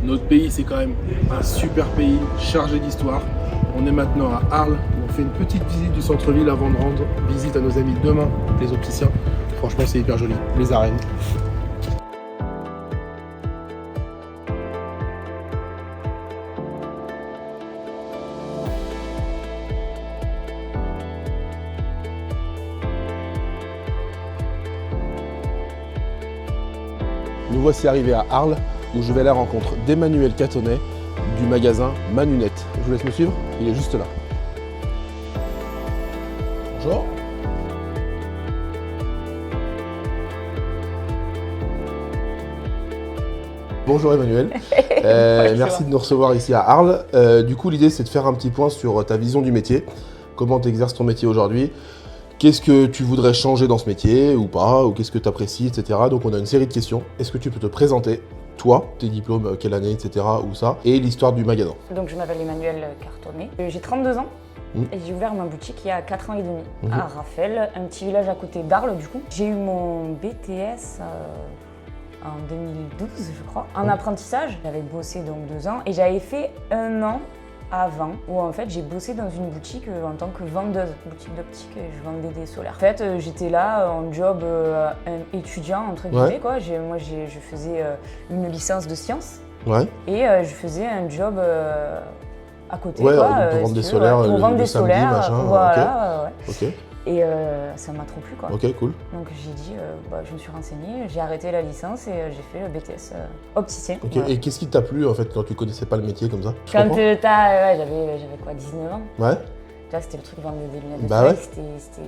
Notre pays, c'est quand même un super pays, chargé d'histoire. On est maintenant à Arles, où on fait une petite visite du centre-ville avant de rendre visite à nos amis demain, les opticiens. Franchement, c'est hyper joli, les arènes. Nous voici arrivés à Arles, où je vais à la rencontre d'Emmanuel Catonnet du magasin Manunette. Je vous laisse me suivre, il est juste là. Bonjour. Bonjour Emmanuel, merci de nous recevoir ici à Arles. Du coup, l'idée c'est de faire un petit point sur ta vision du métier, comment tu exerces ton métier aujourd'hui. Qu'est-ce que tu voudrais changer dans ce métier ou pas, ou qu'est-ce que tu apprécies, etc. Donc on a une série de questions. Est-ce que tu peux te présenter, toi, tes diplômes, quelle année, etc. ou ça, et l'histoire du magasin. Donc je m'appelle Emmanuel Catonnet, j'ai 32 ans et j'ai ouvert ma boutique il y a 4 ans et demi à Raphaël, un petit village à côté d'Arles du coup. J'ai eu mon BTS en 2012 je crois, en apprentissage. J'avais bossé donc 2 ans et j'avais fait 1 an avant, où en fait j'ai bossé dans une boutique en tant que vendeuse, boutique d'optique, et je vendais des solaires. En fait j'étais là en job étudiant entre guillemets quoi. Je faisais une licence de sciences et je faisais un job à côté quoi, pour vendre des solaires, pour vendre des samedi, solaires, machin, voilà. Ok. Et ça m'a trop plu quoi. Ok, cool. Donc j'ai dit, je me suis renseignée, j'ai arrêté la licence et j'ai fait le BTS opticien. Ok, voilà. et qu'est-ce qui t'a plu en fait quand tu connaissais pas le métier comme ça? Quand j'avais quoi, 19 ans. Ouais. Là, c'était le truc de vendre des lunettes de Bah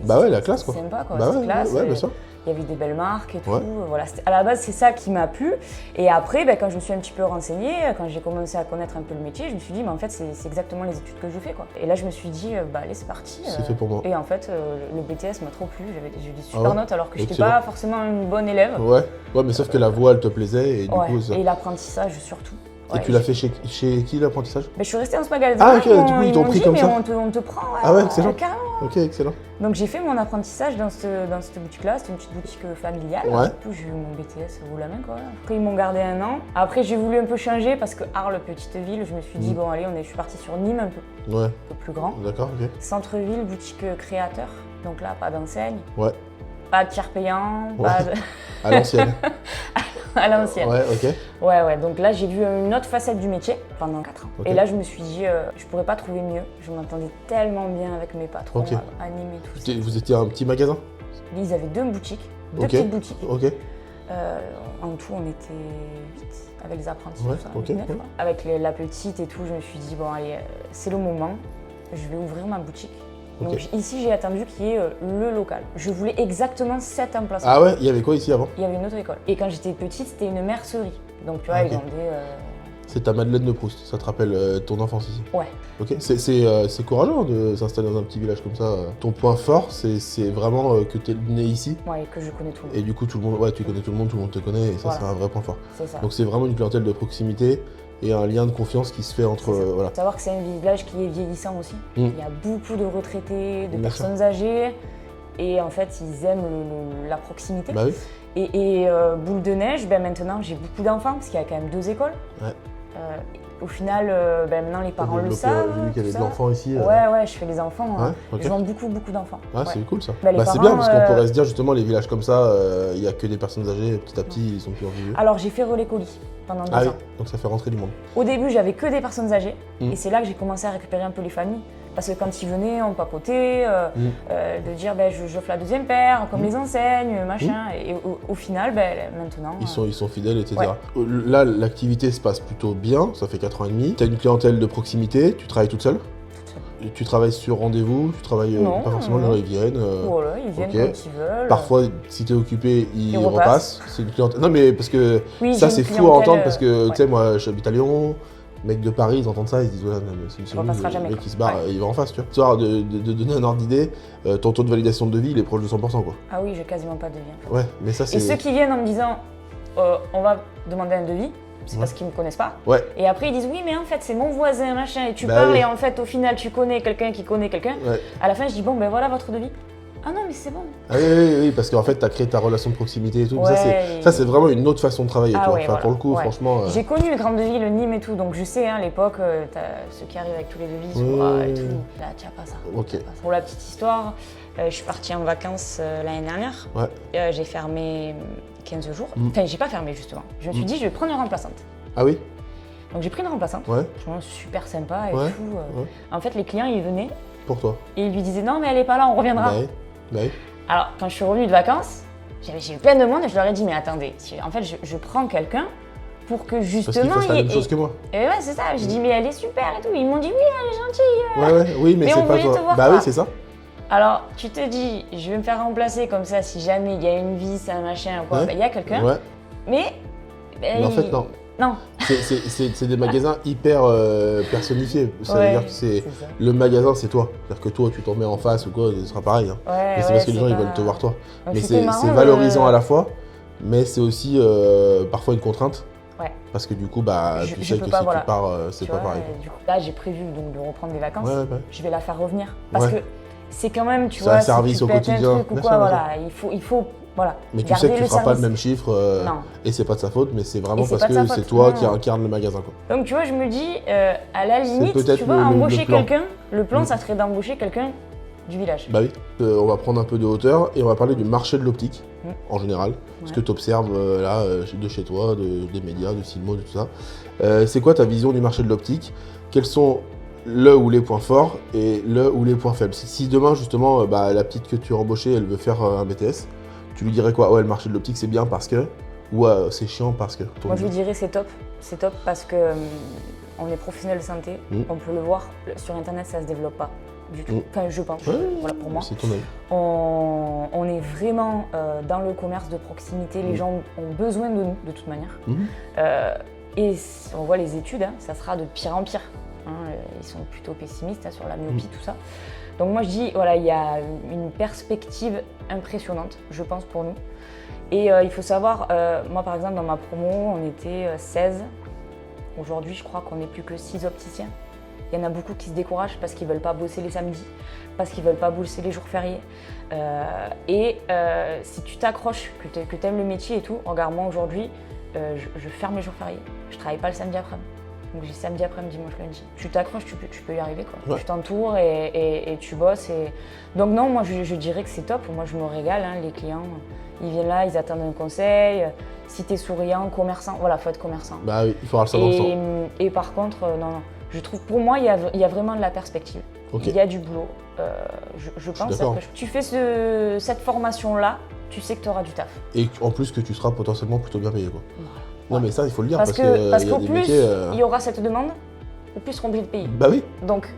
soleil, ouais, la classe quoi. C'était sympa quoi, Bah c'était ouais, classe. ouais, bien sûr. Il y avait des belles marques et tout. Ouais. Voilà, à la base, c'est ça qui m'a plu. Et après, quand je me suis un petit peu renseignée, quand j'ai commencé à connaître un peu le métier, je me suis dit, en fait, c'est exactement les études que je fais quoi. Et là, je me suis dit, allez, c'est parti. C'est fait pour moi. Et en fait, le BTS m'a trop plu. J'ai eu des super notes alors que j'étais excellent. pas forcément une bonne élève. Ouais, mais sauf que la voix elle te plaisait et du coup ça. Et l'apprentissage surtout. Et tu l'as fait chez qui l'apprentissage? Je suis restée dans ce magasin. Ah ok, du coup ils t'ont pris comme ça. On te prend. Ah ouais, excellent. Carrément. Ok, excellent. Donc j'ai fait mon apprentissage dans cette boutique-là, c'était une petite boutique familiale. Ouais. Du coup j'ai eu mon BTS au la main quoi. Après ils m'ont gardé 1 an. Après j'ai voulu un peu changer parce que Arles, petite ville, je me suis dit bon allez, je suis partie sur Nîmes un peu plus grand. D'accord, ok. Centre-ville, boutique créateur. Donc là pas d'enseigne. Ouais. Pas de tiers payant, pas de... À l'ancienne. À l'ancienne. Ouais, ok. Ouais, donc là j'ai vu une autre facette du métier pendant 4 ans. Okay. Et là je me suis dit, je pourrais pas trouver mieux. Je m'entendais tellement bien avec mes patrons, à Nîmes et tout. Vous étiez un petit magasin? Ils avaient 2 boutiques, 2 petites boutiques. Ok. En tout on était 8 avec les apprentis, Ouais, tout ça, ok. 9, quoi. Avec la petite et tout, je me suis dit, bon allez, c'est le moment, je vais ouvrir ma boutique. Okay. Donc ici j'ai attendu qu'il y ait le local. Je voulais exactement cet emplacement. Ah ouais, il y avait quoi ici avant? Il y avait une autre école. Et quand j'étais petite, c'était une mercerie. Donc tu vois, ils vendaient... C'est ta Madeleine de Proust, ça te rappelle ton enfance ici? Ouais. Ok, c'est courageux de s'installer dans un petit village comme ça. Ton point fort, c'est vraiment que tu es né ici. Ouais, et que je connais tout le monde. Et du coup, tout le monde, tu connais tout le monde te connaît, et ça, c'est un vrai point fort. C'est ça. Donc c'est vraiment une clientèle de proximité et un lien de confiance qui se fait entre... Faut savoir que c'est un village qui est vieillissant aussi. Il y a beaucoup de retraités, de personnes âgées, et en fait, ils aiment la proximité. Bah oui. Et boule de neige, maintenant j'ai beaucoup d'enfants, parce qu'il y a quand même 2 écoles. Ouais. Au final, maintenant les parents le savent. J'ai vu qu'il y avait de l'enfant ici. Ouais, je fais les enfants. Okay. Je vends beaucoup d'enfants. Ah, c'est cool ça. C'est bien parce qu'on pourrait se dire justement les villages comme ça, il n'y a que des personnes âgées, petit à petit ils sont plus vieux. Alors j'ai fait relais colis pendant 2 ans. Oui, donc ça fait rentrer du monde. Au début, j'avais que des personnes âgées et c'est là que j'ai commencé à récupérer un peu les familles. Parce que quand ils venaient, on papotait, de dire j'offre la 2e paire, comme les enseignes, machin. Et au final, maintenant... Ils sont fidèles, etc. Ouais. Là, l'activité se passe plutôt bien, ça fait 4 ans et demi. Tu as une clientèle de proximité, tu travailles toute seule? Tu travailles sur rendez-vous, tu travailles pas forcément, ils viennent. Voilà, ils viennent quand ils veulent. Parfois, si tu es occupé, ils repassent. C'est une clientèle... Non mais parce que ça c'est fou à entendre parce que tu sais, moi j'habite à Lyon. Mecs de Paris, ils entendent ça, ils se disent ouais, c'est le mec qui se barre, il va en face, tu vois. Histoire de donner un ordre d'idée, ton taux de validation de devis il est proche de 100% quoi. Ah oui, j'ai quasiment pas de devis en fait. Ouais, mais ça c'est... Et ceux qui viennent en me disant on va demander un devis, c'est parce qu'ils me connaissent pas. Ouais. Et après ils disent oui mais en fait c'est mon voisin machin et tu parles et en fait au final tu connais quelqu'un qui connaît quelqu'un. Ouais. À la fin je dis bon voilà votre devis. Ah non, mais c'est bon. Ah oui, parce qu'en fait, tu as créé ta relation de proximité et tout. Ouais, Ça, c'est vraiment une autre façon de travailler. Ah tu vois. ouais, Enfin, voilà. pour le coup, Ouais. franchement. J'ai connu les grandes villes, Nîmes et tout, donc je sais, à l'époque, t'as ceux qui arrivent avec tous les devises et tout. Là, tu n'as pas ça. Ok. T'as pas ça. Pour la petite histoire, je suis partie en vacances l'année dernière. Ouais. J'ai fermé 15 jours. Enfin, j'ai pas fermé justement. Je me suis dit, je vais prendre une remplaçante. Ah oui? Donc j'ai pris une remplaçante. Ouais. Franchement, super sympa et Ouais. tout. Ouais. En fait, les clients, ils venaient Pour toi? et ils lui disaient, non, mais elle est pas là, on reviendra. Bah oui. Alors, quand je suis revenue de vacances, j'ai eu plein de monde et je leur ai dit, mais attendez, en fait, je prends quelqu'un pour que justement. Parce qu'il fasse la même chose que moi. Et ouais, c'est ça. Je dis, mais elle est super et tout. Ils m'ont dit, oui, elle est gentille. Ouais, oui, mais c'est on pas voulait te toi. voir Bah pas. oui, c'est ça. Alors, tu te dis, je vais me faire remplacer comme ça si jamais il y a une vis, un machin ou quoi, Ouais. il y a quelqu'un. Ouais. Mais. Mais en fait, non. Non. C'est des magasins hyper personnifiés. Ça veut dire que c'est ça. le magasin, c'est toi. C'est-à-dire que toi, tu t'en mets en face ou quoi, ce sera pareil. Hein. Ouais, Mais c'est parce que les gens, ils veulent te voir toi. Donc, Mais c'était c'est marrant, valorisant à la fois, mais c'est aussi parfois une contrainte. Ouais. Parce que du coup, bah, tu sais que si tu pars, c'est pas pareil. Du coup, là, j'ai prévu donc, de reprendre des vacances. Ouais. Je vais la faire revenir. Parce que c'est quand même, tu C'est vois, un service si tu au pètes quotidien. un truc ou Bien quoi, sûr, voilà, il faut voilà, mais tu sais que tu ne feras pas le service. même chiffre et c'est pas de sa faute, mais c'est vraiment parce que c'est toi qui incarne le magasin. Quoi. Donc tu vois, je me dis, à la limite, tu vois, embaucher quelqu'un, le plan, ça serait d'embaucher quelqu'un du village. Bah oui, on va prendre un peu de hauteur et on va parler du marché de l'optique en général. Ce que tu observes là, de chez toi, des médias, de Silmo, de tout ça. C'est quoi ta vision du marché de l'optique? Quels sont le ou les points forts et le ou les points faibles? Si demain, justement, la petite que tu as embauchée, elle veut faire un BTS, tu lui dirais quoi? Ouais, le marché de l'optique, c'est bien parce que... Ou c'est chiant parce que... Moi, je lui dirais c'est top. C'est top parce que on est professionnel de santé. On peut le voir. Sur Internet, ça se développe pas du tout. Enfin, je pense. Voilà, pour moi. C'est ton avis. On est vraiment dans le commerce de proximité. Les gens ont besoin de nous, de toute manière. Et on voit les études, ça sera de pire en pire. Ils sont plutôt pessimistes sur la myopie, tout ça. Donc moi je dis, voilà, il y a une perspective impressionnante, je pense, pour nous. Et il faut savoir, moi par exemple dans ma promo, on était 16. Aujourd'hui, je crois qu'on n'est plus que 6 opticiens. Il y en a beaucoup qui se découragent parce qu'ils ne veulent pas bosser les samedis, parce qu'ils ne veulent pas bosser les jours fériés. Si tu t'accroches, que tu aimes le métier et tout, regarde, moi aujourd'hui, je ferme les jours fériés. Je ne travaille pas le samedi après-midi. Donc j'ai samedi après-midi, dimanche, lundi. Tu t'accroches, tu peux y arriver, quoi. Ouais. Tu t'entoures et tu bosses. Donc non, moi je dirais que c'est top. Moi je me régale, les clients, ils viennent là, ils attendent un conseil. Si tu es souriant, commerçant, voilà, faut être commerçant. Bah oui, il faudra le savoir. Et par contre, non. Je trouve, pour moi, il y a vraiment de la perspective. Okay. Il y a du boulot. Je pense que tu fais cette formation-là, tu sais que tu auras du taf. Et en plus que tu seras potentiellement plutôt bien payé, quoi. Voilà. Non mais ça, il faut le dire parce qu'au plus métiers, il y aura cette demande, au plus seront obligés de payer. Bah oui. Donc,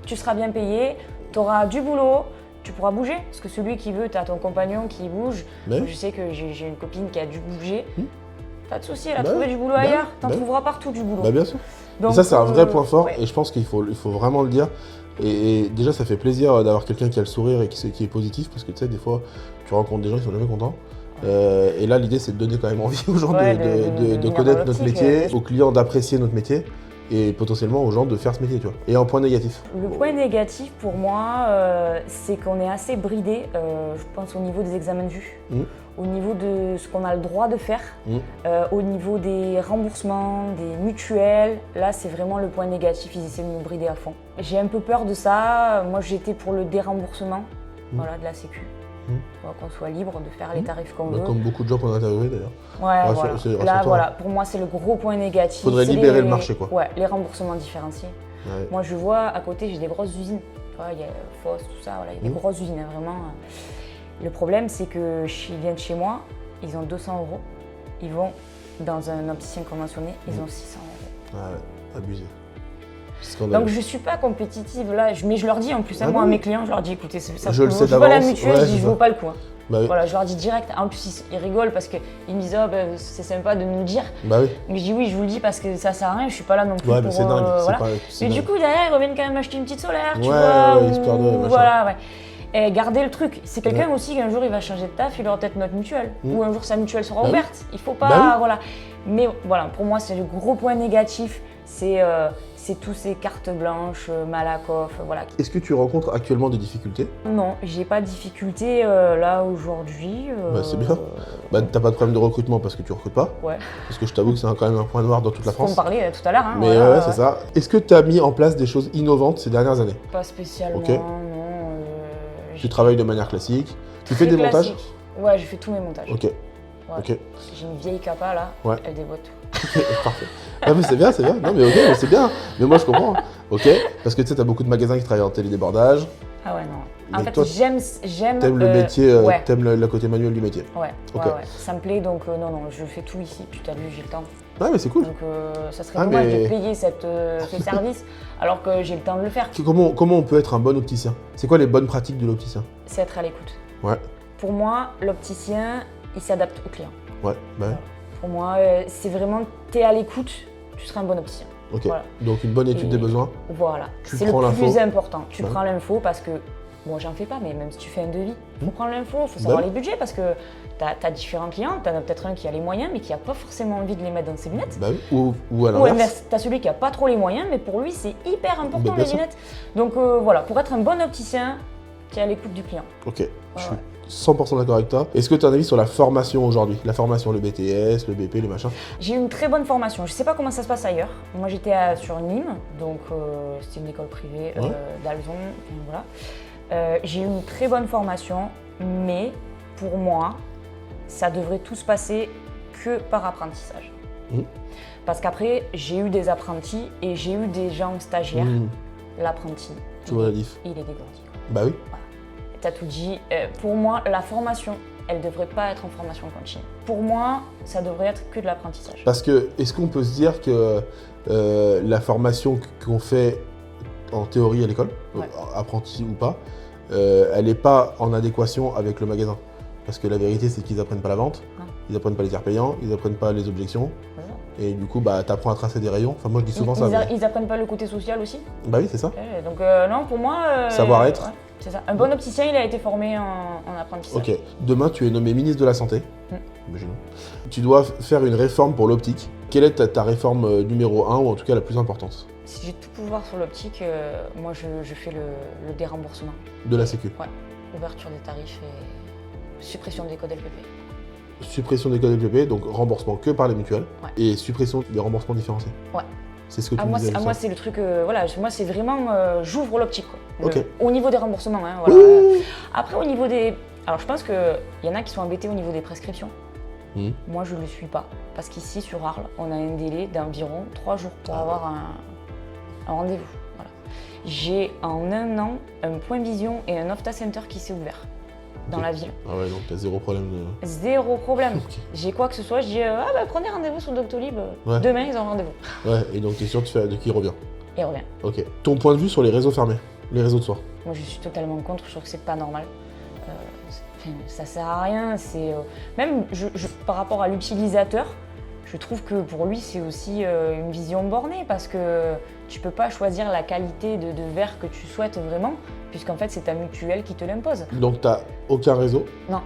tu seras bien payé, tu auras du boulot, tu pourras bouger. Parce que celui qui veut, tu as ton compagnon qui bouge. Moi, je sais que j'ai une copine qui a dû bouger. Pas de souci, elle a trouvé du boulot ailleurs. Tu en trouveras partout du boulot. Bah bien sûr. Donc, ça, c'est un vrai point fort et je pense qu'il faut vraiment le dire. Et déjà, ça fait plaisir d'avoir quelqu'un qui a le sourire et qui est positif parce que tu sais, des fois, tu rencontres des gens qui sont jamais contents. Et là, l'idée, c'est de donner quand même envie aux gens de connaître notre métier, aux clients d'apprécier notre métier et potentiellement aux gens de faire ce métier, tu vois. Et un point négatif? Le point négatif pour moi, c'est qu'on est assez bridé, je pense, au niveau des examens de vue, au niveau de ce qu'on a le droit de faire, au niveau des remboursements, des mutuelles. Là, c'est vraiment le point négatif, ils essaient de nous brider à fond. J'ai un peu peur de ça. Moi, j'étais pour le déremboursement de la Sécu. Qu'on soit libre de faire les tarifs qu'on veut. Comme beaucoup de gens qu'on a interviewés d'ailleurs. Ouais, là, voilà, pour moi, c'est le gros point négatif. Il faudrait libérer le marché, quoi. Ouais, les remboursements différenciés. Ouais. Moi, je vois à côté, j'ai des grosses usines. Il y a Foss, tout ça, voilà, il y a des grosses usines, vraiment. Le problème, c'est qu'ils viennent chez moi, ils ont 200 €. Ils vont dans un opticien conventionné, ils ont 600 €. Ah ouais, abusé. Donc je suis pas compétitive là, mais je leur dis en plus, moi à mes clients, je leur dis écoutez, ça je le sais je vois la mutuelle, je dis je vaux pas le coup. Bah oui. Voilà, je leur dis direct. En plus ils rigolent parce qu'ils me disent c'est sympa de nous le dire. Bah oui. Mais je dis oui, je vous le dis parce que ça sert à rien, je suis pas là non plus pour. Mais c'est dingue. Voilà. Mais du coup derrière ils reviennent quand même acheter une petite solaire, tu vois. Histoire de. Voilà, ouais. Et garder le truc. C'est quelqu'un aussi qu'un jour il va changer de taf, il aura peut-être notre mutuelle. Ou un jour sa mutuelle sera ouverte. Il faut pas, voilà. Mais voilà, pour moi c'est le gros point négatif, c'est tous ces cartes blanches, Malakoff, voilà. Est-ce que tu rencontres actuellement des difficultés? Non, j'ai pas de difficultés là aujourd'hui. C'est bien. T'as pas de problème de recrutement parce que tu recrutes pas? Ouais. Parce que je t'avoue que c'est quand même un point noir dans toute la France. On parlait tout à l'heure. Hein, mais voilà, c'est ça. Est-ce que tu as mis en place des choses innovantes ces dernières années? Pas spécialement, non. Tu travailles de manière classique. Tu fais des montages? Ouais, je fais tous mes montages. Ok. Ouais. Ok. J'ai une vieille capa là, elle déboîte tout. Ok, parfait. Ah mais c'est bien, c'est bien. Non mais ok, mais c'est bien. Mais moi je comprends. Ok. Parce que tu sais, t'as beaucoup de magasins qui travaillent en télédébordage. Ah ouais, non. Mais En fait, toi, j'aime. T'aimes le métier, t'aimes le côté manuel du métier. Ouais, Ok. ouais. Ça me plaît, donc non, je fais tout ici. Tu t'as vu, j'ai le temps. Ouais, mais c'est cool. Donc ça serait dommage de payer ce service alors que j'ai le temps de le faire. Comment on peut être un bon opticien? C'est quoi les bonnes pratiques de l'opticien? C'est être à l'écoute. Ouais. Pour moi, l'opticien, il s'adapte au client. Ouais, bah ouais. Pour moi, c'est vraiment, t'es à l'écoute, tu seras un bon opticien. Ok, voilà. Donc une bonne étude des besoins. Voilà, c'est le plus important. Tu prends l'info parce que, bon j'en fais pas, mais même si tu fais un devis, il faut prendre l'info, il faut savoir les budgets parce que tu as différents clients, tu en as peut-être un qui a les moyens mais qui n'a pas forcément envie de les mettre dans ses lunettes. Bah oui, ou à l'inverse. Tu as celui qui n'a pas trop les moyens mais pour lui c'est hyper important les lunettes. Donc voilà, pour être un bon opticien, tu es à l'écoute du client. Ok, je suis 100% d'accord avec toi. Est-ce que tu as un avis sur la formation aujourd'hui? La formation, le BTS, le BP, le machin? J'ai eu une très bonne formation. Je sais pas comment ça se passe ailleurs. Moi j'étais sur Nîmes, donc c'était une école privée d'Alzon, voilà. J'ai eu une très bonne formation, mais pour moi, ça devrait tout se passer que par apprentissage. Parce qu'après, j'ai eu des apprentis et j'ai eu des gens stagiaires. L'apprenti, tu vois la diff. Il est dégourdi. Bah oui. Voilà. T'as tout dit. Pour moi, la formation, elle ne devrait pas être en formation continue. Pour moi, ça devrait être que de l'apprentissage. Parce que, est-ce qu'on peut se dire que la formation qu'on fait en théorie à l'école, apprenti ou pas, elle n'est pas en adéquation avec le magasin? Parce que la vérité, c'est qu'ils n'apprennent pas la vente, ils n'apprennent pas les tiers payants, ils n'apprennent pas les objections. Et du coup, tu apprends à tracer des rayons. Enfin, moi, je dis souvent ça. Ils apprennent pas le côté social aussi? Bah oui, c'est ça. Donc non, pour moi... Savoir-être. Ouais, c'est ça. Un bon opticien, il a été formé en apprentissage. Ok. Demain, tu es nommé ministre de la Santé. Imaginons. Tu dois faire une réforme pour l'optique. Quelle est ta réforme numéro 1, ou en tout cas la plus importante? Si j'ai tout pouvoir sur l'optique, moi, je fais le déremboursement. De la Sécu? Ouais. Ouverture des tarifs et suppression des codes LPP. Suppression des codes LPP, donc remboursement que par les mutuelles, et suppression des remboursements différenciés. Ouais. C'est ce que tu me disais. Moi, c'est le truc, voilà, moi, c'est vraiment, j'ouvre l'optique, quoi. Ok. Au niveau des remboursements, hein, voilà. Après, au niveau des... Alors, je pense qu'il y en a qui sont embêtés au niveau des prescriptions. Moi, je ne le suis pas, parce qu'ici, sur Arles, on a un délai d'environ 3 jours pour avoir un rendez-vous. Voilà. J'ai, en 1 an, un point vision et un Opta Center qui s'est ouvert. Dans la ville. Ah ouais, donc t'as zéro problème de... Zéro problème. J'ai quoi que ce soit, je dis prenez rendez-vous sur Doctolib. Demain, ils ont rendez-vous. Ouais, et donc t'es sûr de qui revient? Il revient. Ok. Ton point de vue sur les réseaux fermés, les réseaux de soir? Moi, je suis totalement contre, je trouve que c'est pas normal. Ça sert à rien. Même par rapport à l'utilisateur, je trouve que pour lui, c'est aussi une vision bornée parce que tu peux pas choisir la qualité de verre que tu souhaites vraiment, puisqu'en fait, c'est ta mutuelle qui te l'impose. Donc, t'as aucun réseau? Non.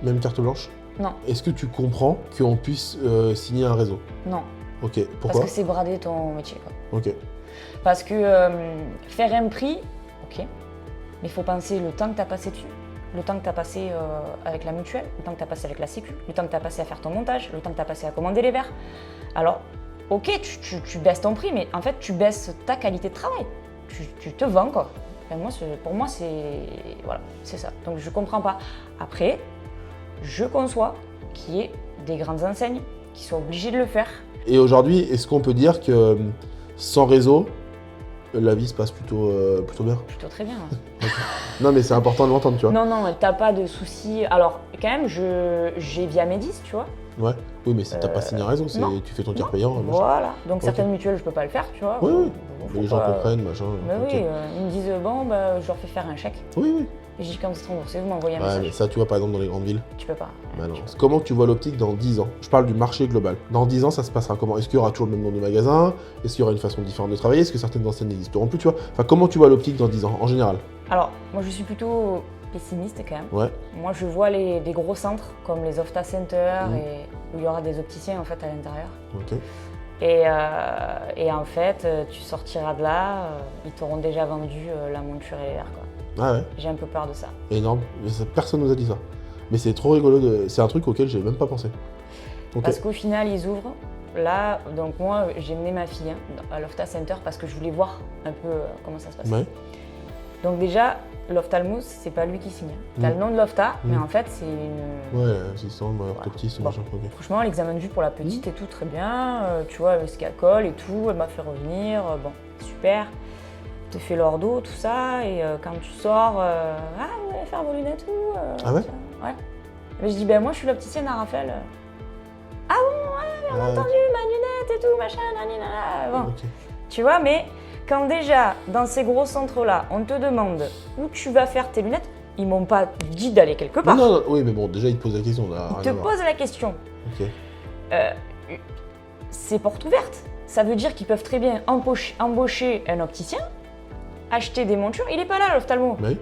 Même carte blanche? Non. Est-ce que tu comprends qu'on puisse signer un réseau? Non. Ok, pourquoi? Parce que c'est brader ton métier, quoi. Ok. Parce que faire un prix, ok, mais il faut penser le temps que tu as passé dessus, le temps que tu as passé avec la mutuelle, le temps que tu as passé avec la sécu, le temps que tu as passé à faire ton montage, le temps que tu as passé à commander les verres. Alors, ok, tu baisses ton prix, mais en fait, tu baisses ta qualité de travail. Tu te vends, quoi. Enfin, pour moi, c'est ça. Donc, je comprends pas. Après, je conçois qu'il y ait des grandes enseignes qui soient obligées de le faire. Et aujourd'hui, est-ce qu'on peut dire que sans réseau, la vie se passe plutôt bien? Plutôt très bien. Non, mais c'est important de l'entendre, tu vois. Non, t'as pas de soucis. Alors, quand même, j'ai via Médis, tu vois. Ouais, oui, mais t'as pas signé un réseau, tu fais ton tiers payant. Voilà, donc certaines mutuelles, je peux pas le faire, tu vois. Oui. Les gens comprennent, machin. Mais oui, ils me disent, je leur fais faire un chèque. Oui. Et je dis, quand c'est remboursé, vous m'envoyez un message. Mais ça, tu vois, par exemple, dans les grandes villes. Tu peux pas. Bah non. Comment tu vois l'optique dans 10 ans? Je parle du marché global. Dans 10 ans, ça se passera comment? Est-ce qu'il y aura toujours le même nombre de magasins? Est-ce qu'il y aura une façon différente de travailler? Est-ce que certaines enseignes n'existeront plus, tu vois? Enfin, comment tu vois l'optique dans 10 ans, en général? Alors, moi, je suis plutôt pessimiste quand même. Ouais. Moi, je vois les gros centres comme les Opta Center et où il y aura des opticiens en fait à l'intérieur. Ok. Et en fait, tu sortiras de là, ils t'auront déjà vendu la monture et les verres, quoi. Ah ouais. J'ai un peu peur de ça. Énorme. Personne nous a dit ça. Mais c'est trop rigolo. C'est un truc auquel j'ai même pas pensé. Ok. Parce qu'au final, ils ouvrent. Là, donc moi, j'ai mené ma fille à l'Opta Center parce que je voulais voir un peu comment ça se passe. Ouais. Donc déjà, l'ophtalmos, c'est pas lui qui signe. T'as le nom de l'Opta, mais en fait, c'est une... Ouais, assistant, orthoptiste, machin. Ok. Franchement, l'examen de vue pour la petite et tout, très bien. Tu vois, avec ce qu'elle colle et tout, elle m'a fait revenir. Bon, super. Te fait l'ordo, tout ça. Et quand tu sors, ah, vous allez faire vos lunettes où Ah ouais? Ouais. Mais je dis, ben moi, je suis l'opticienne à Raphaël. Ah bon, ouais, bien entendu, ma lunette et tout, machin, nanana. Bon. Ok. Tu vois, mais quand déjà, dans ces gros centres-là, on te demande où tu vas faire tes lunettes, ils m'ont pas dit d'aller quelque part. Non, oui, mais bon, déjà, ils te posent la question. Ils te posent la question. Ok. C'est porte ouverte. Ça veut dire qu'ils peuvent très bien embaucher un opticien, acheter des montures. Il n'est pas là, l'ophtalmo. Oui.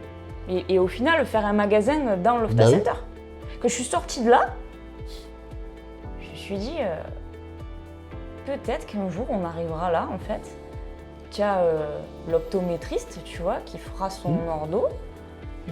Et au final, faire un magasin dans l'Opta Center. Que je suis sortie de là, je me suis dit, peut-être qu'un jour, on arrivera là, en fait. Tu as l'optométriste, tu vois, qui fera son ordo.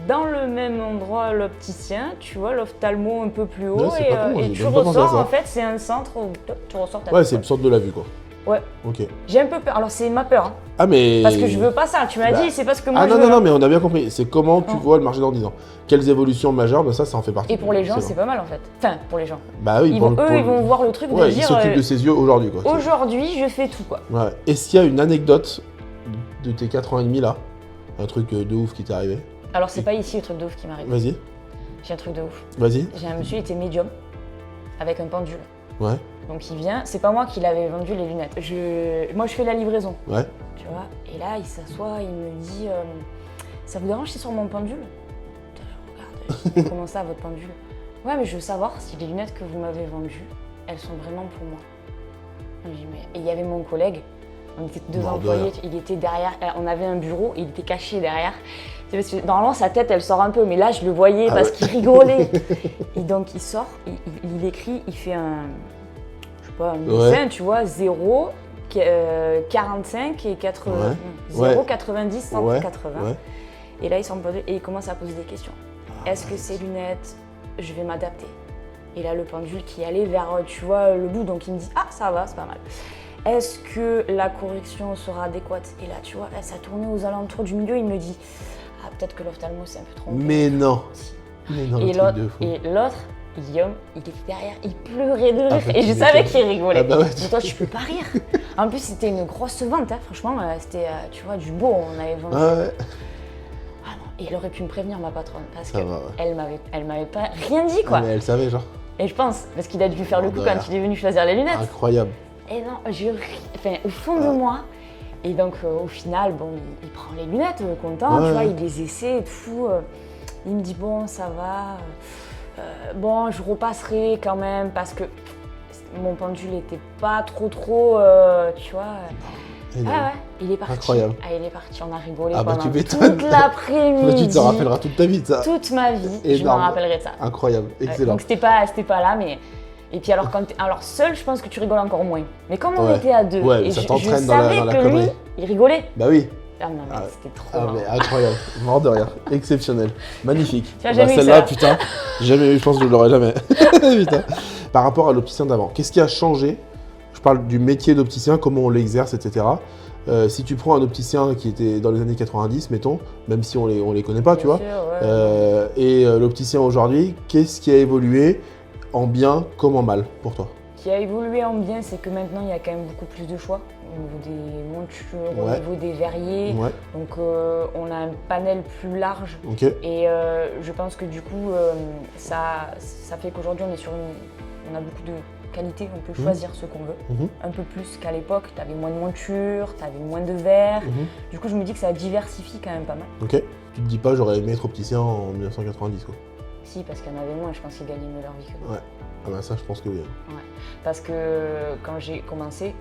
Dans le même endroit, l'opticien, tu vois, l'ophtalmo un peu plus haut. Ouais, et tu ressors, en fait, c'est un centre où tu ressors ta Ouais, c'est une sorte de la vue, quoi. Ouais. Ok. J'ai un peu peur. Alors, c'est ma peur. Hein. Ah, mais. Parce que je veux pas ça. Tu m'as dit, c'est parce que moi ah, je non, veux. non, mais on a bien compris. C'est comment tu vois le marché dans 10 ans. Quelles évolutions majeures, ben ça en fait partie. Et pour les gens, c'est pas mal, en fait. Enfin, pour les gens. Bah oui, ils vont voir le truc de ouais, dire. Ils s'occupent de ses yeux aujourd'hui, quoi. Aujourd'hui, je fais tout, quoi. Ouais. Est-ce qu'il y a une anecdote de tes 4 ans et demi, là? Un truc de ouf qui t'est arrivé? Alors, c'est pas ici le truc de ouf qui m'arrive. Vas-y. J'ai un truc de ouf. Vas-y. J'ai un monsieur, il était médium, avec un pendule. Ouais. Donc il vient, c'est pas moi qui l'avais vendu les lunettes. Moi je fais la livraison. Ouais. Tu vois, et là il s'assoit, il me dit ça vous dérange si c'est sur mon pendule? Je regarde, comment ça votre pendule? Ouais, mais je veux savoir si les lunettes que vous m'avez vendues, elles sont vraiment pour moi. Je dis, mais... Et il y avait mon collègue, on était deux employés, il était derrière, on avait un bureau, il était caché derrière. Parce que normalement sa tête elle sort un peu, mais là je le voyais parce qu'il rigolait. Et donc il sort, il écrit, il fait un dessin, tu vois, 0, 45 et 80, 0, 90, 180. Ouais. Et là, il commence à poser des questions. Est-ce que ces lunettes, je vais m'adapter? Et là, le pendule qui allait vers, tu vois, le bout, donc il me dit, ah, ça va, c'est pas mal. Est-ce que la correction sera adéquate? Et là, tu vois, ça tournait aux alentours du milieu, il me dit, ah, peut-être que l'ophtalmo, c'est un peu trop... Mais non. Et l'autre, Guillaume, il était derrière, il pleurait de rire et je savais qu'il rigolait. Ah bah ouais, mais toi, tu peux pas rire. En plus, c'était une grosse vente, hein. Franchement, c'était, tu vois, du beau, on avait vendu. Ah ouais. Ah non, et elle aurait pu me prévenir, ma patronne, parce qu'elle m'avait pas rien dit, quoi. Ah, mais elle savait, genre. Et je pense, parce qu'il a dû faire le coup quand il est venu choisir les lunettes. Incroyable. Et non, au fond de moi. Et donc, au final, bon, il prend les lunettes, content, tu vois, il les essaie et tout. Il me dit, bon, ça va. Bon, je repasserai quand même parce que mon pendule n'était pas trop, tu vois. Ah ouais, il est parti. Incroyable. Ah, il est parti, on a rigolé pendant toute l'après-midi. Tu te rappelleras toute ta vie de ça. Toute ma vie, je m'en rappellerai de ça. Incroyable, excellent. Donc c'était pas là, mais... Et puis alors, seul, je pense que tu rigoles encore moins. Mais comme on était à deux, et je savais que lui, il rigolait. Bah oui. Ah non, mais c'était trop marrant. Mais incroyable, mort de rire, exceptionnel, magnifique. Tu as jamais eu celle-là, ça. Putain, jamais eu, je pense que je l'aurais jamais. Putain. Par rapport à l'opticien d'avant, qu'est-ce qui a changé? Je parle du métier d'opticien, comment on l'exerce, etc. Si tu prends un opticien qui était dans les années 90, mettons, même si on les connaît pas, tu vois, et l'opticien aujourd'hui, qu'est-ce qui a évolué en bien comme en mal pour toi? Ce qui a évolué en bien, c'est que maintenant, il y a quand même beaucoup plus de choix au niveau des montures, au niveau des verriers. Ouais. Donc, on a un panel plus large. Okay. Et je pense que du coup, ça fait qu'aujourd'hui, on a beaucoup de qualité. On peut choisir ce qu'on veut. Un peu plus qu'à l'époque. Tu avais moins de montures, tu avais moins de verres. Du coup, je me dis que ça diversifie quand même pas mal. Ok. Tu te dis pas, j'aurais aimé être opticien en 1990, quoi? Si, parce qu'il y en avait moins, je pense qu'ils gagnaient mieux leur vie que nous. Ouais. Ah bah ça, je pense que oui. Ouais. Parce que quand j'ai commencé,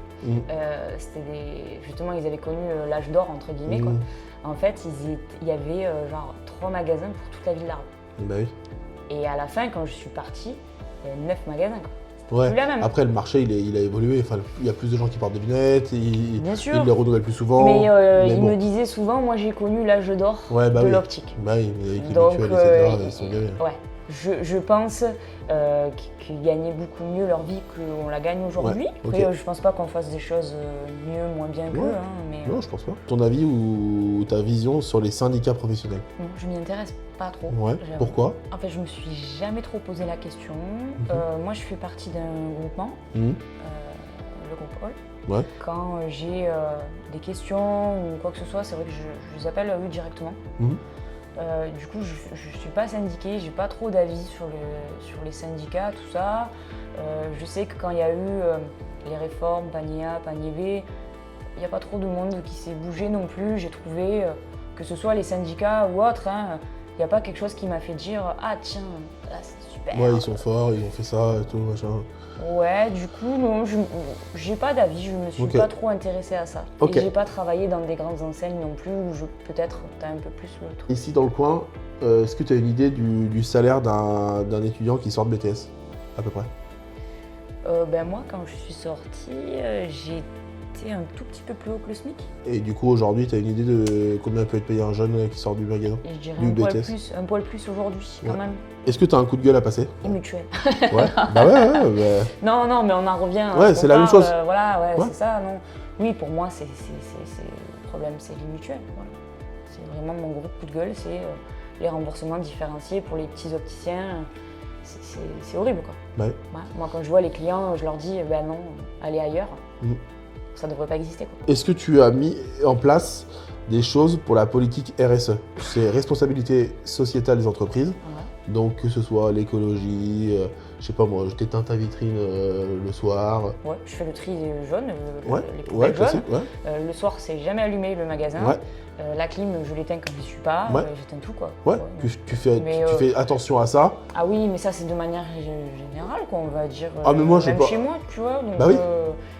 Justement, ils avaient connu l'âge d'or, entre guillemets, quoi. En fait, il y avait genre 3 magasins pour toute la ville d'Arles. Bah oui. Et à la fin, quand je suis partie, il y avait 9 magasins, quoi. Ouais. Plus la même. Après, le marché, il a évolué. Enfin, il y a plus de gens qui portent des lunettes, Bien sûr. ils les renouvellent plus souvent. Mais il me disait souvent, moi j'ai connu l'âge d'or de l'optique. Bah oui, avec les Donc, mutuelles, etc., ils sont bien. Ouais. Je pense qu'ils gagnaient beaucoup mieux leur vie qu'on la gagne aujourd'hui. Ouais, Après, je pense pas qu'on fasse des choses mieux, moins bien qu'eux. Mais non, je pense pas. Ton avis ou ta vision sur les syndicats professionnels? Non, je m'y intéresse pas trop. Ouais. Pourquoi? En fait, je me suis jamais trop posé la question. Moi, je fais partie d'un groupement, le groupe All. Ouais. Quand j'ai des questions ou quoi que ce soit, c'est vrai que je les appelle eux directement. Du coup, je ne suis pas syndiquée, j'ai pas trop d'avis sur les syndicats, tout ça. Je sais que quand il y a eu les réformes, panier A, panier B, il n'y a pas trop de monde qui s'est bougé non plus. J'ai trouvé, que ce soit les syndicats ou autres, il n'y a pas quelque chose qui m'a fait dire « Ah tiens, là c'est super ». Ouais, ils sont forts, ils ont fait ça et tout, machin. Ouais, du coup, non, j'ai pas d'avis, je me suis pas trop intéressée à ça. Et j'ai pas travaillé dans des grandes enseignes non plus, où peut-être t'as un peu plus le truc. Ici dans le coin, est-ce que tu as une idée du salaire d'un étudiant qui sort de BTS, à peu près? Ben moi, quand je suis sortie, j'ai été un tout petit peu plus haut que le SMIC. Et du coup, aujourd'hui, tu as une idée de combien peut être payé un jeune qui sort du magasin? Et je dirais BTS. un poil plus aujourd'hui, quand même. Est-ce que tu as un coup de gueule à passer? Et mutuelle. Ouais, bah ouais. Non, mais on en revient. Ouais, c'est la même chose. Voilà, c'est ça, non. Oui, pour moi, le problème, c'est les mutuelles. Voilà. C'est vraiment mon gros coup de gueule, c'est les remboursements différenciés pour les petits opticiens. C'est horrible, quoi. Ouais. Ouais. Moi, quand je vois les clients, je leur dis, ben non, allez ailleurs. Ça ne devrait pas exister, quoi. Est-ce que tu as mis en place des choses pour la politique RSE? C'est responsabilité sociétale des entreprises. Ouais. Donc que ce soit l'écologie, je sais pas moi, je t'éteins ta vitrine le soir. Ouais, je fais le tri jaune, les poubelles jaunes. Le soir, c'est jamais allumé le magasin. Ouais. La clim, je l'éteins quand je suis pas, j'éteins tout, quoi. Ouais, tu fais attention à ça. Ah oui, mais ça c'est de manière générale, quoi, on va dire. Ah mais moi même chez moi, tu vois. Donc,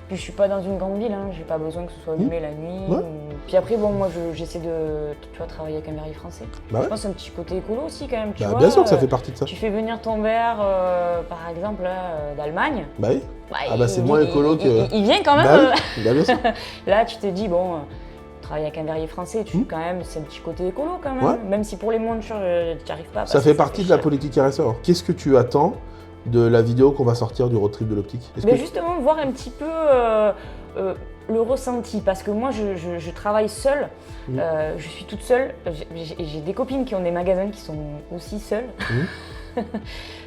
puis je suis pas dans une grande ville, j'ai pas besoin que ce soit allumé la nuit. Ouais. Puis après, bon, moi j'essaie de travailler avec un verrier français. Je pense que c'est un petit côté écolo aussi quand même, tu vois. Bien sûr que ça fait partie de ça. Tu fais venir ton verre, par exemple, d'Allemagne. Bah oui. C'est moins écolo que... Il vient quand même. Bah oui, bien sûr. Là, tu te dis, bon, travailler avec un verrier français, quand même, c'est un petit côté écolo quand même. Ouais. Même si pour les montures, tu n'y arrives pas. Ça fait partie de la politique RSE. Qu'est-ce que tu attends de la vidéo qu'on va sortir du road trip de l'optique? Justement, voir un petit peu le ressenti, parce que moi je travaille seule, je suis toute seule, j'ai des copines qui ont des magasins qui sont aussi seules.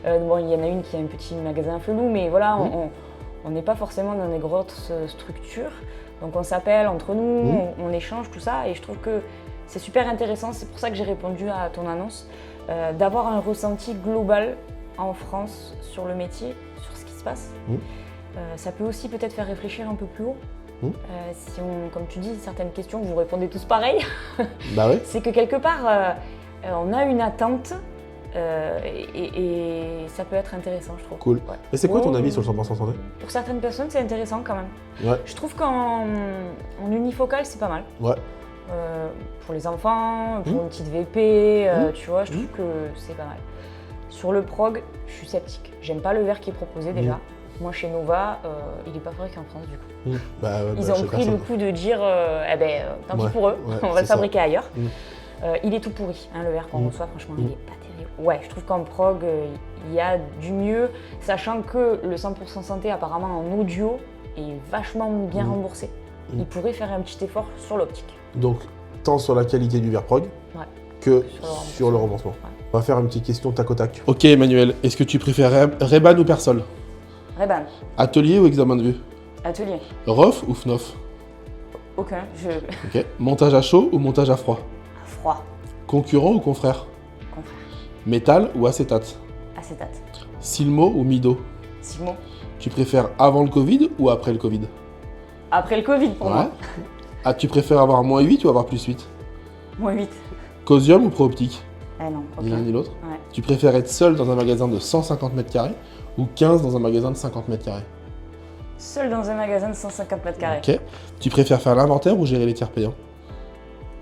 Bon, il y en a une qui a un petit magasin Felou, mais voilà, on n'est pas forcément dans des grosses structures, donc on s'appelle entre nous, on échange tout ça, et je trouve que c'est super intéressant, c'est pour ça que j'ai répondu à ton annonce, d'avoir un ressenti global en France sur le métier, sur ce qui se passe. Ça peut aussi peut-être faire réfléchir un peu plus haut. Si on, comme tu dis, certaines questions, vous répondez tous pareil. Bah oui. C'est que quelque part, on a une attente et ça peut être intéressant, je trouve. Cool. Ouais. Et c'est quoi ton avis sur le 100% santé? Pour certaines personnes, c'est intéressant quand même. Ouais. Je trouve qu'en unifocal, c'est pas mal. Ouais. Pour les enfants, pour une petite VP, tu vois, je trouve que c'est pas mal. Sur le prog, je suis sceptique. J'aime pas le verre qui est proposé déjà. Moi, chez Nova, il n'est pas fabriqué en France du coup. Ils ont pris le coup de dire tant pis pour eux, on va le fabriquer ailleurs. Il est tout pourri, le verre qu'on reçoit, franchement, il est pas terrible. Ouais, je trouve qu'en prog, il y a du mieux, sachant que le 100% santé, apparemment en audio, est vachement bien remboursé. Il pourrait faire un petit effort sur l'optique. Donc, tant sur la qualité du verre prog que sur le remboursement. Ouais. On va faire une petite question tac au tac. Ok Emmanuel, est-ce que tu préfères Ray-Ban ou Persol? Ray-Ban. Atelier ou examen de vue? Atelier. ROF ou FNOF? Aucun. Ok. Montage à chaud ou montage à froid? À froid. Concurrent ou confrère? Confrère. Métal ou acétate? Acétate. Silmo ou Mido? Silmo. Tu préfères avant le Covid ou après le Covid? Après le Covid pour moi. Tu préfères avoir -8 ou avoir +8? -8. Cosium ou Pro-Optique? Non, ni l'un ni l'autre. Ouais. Tu préfères être seul dans un magasin de 150 m² ou 15 dans un magasin de 50 m²? Seul dans un magasin de 150 mètres carrés. Ok. Tu préfères faire l'inventaire ou gérer les tiers payants?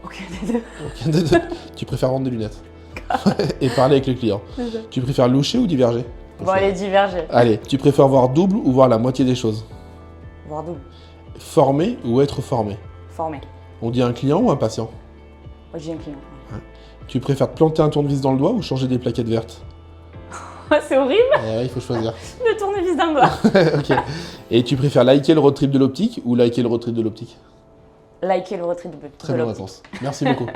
Aucun des deux. Aucun des deux. Tu préfères vendre des lunettes et parler avec le client. Tu préfères loucher ou diverger? Bon, allez, diverger. Allez, tu préfères voir double ou voir la moitié des choses? Voir double. Former ou être formé? Formé. On dit un client ou un patient? Moi, j'ai un client. Tu préfères te planter un tournevis dans le doigt ou changer des plaquettes vertes? C'est horrible Il faut choisir. de tournevis dans le doigt. Ok. Et tu préfères liker le road trip de l'optique ou liker le road trip de l'optique? Liker le road trip de Très bonne réponse. Merci beaucoup.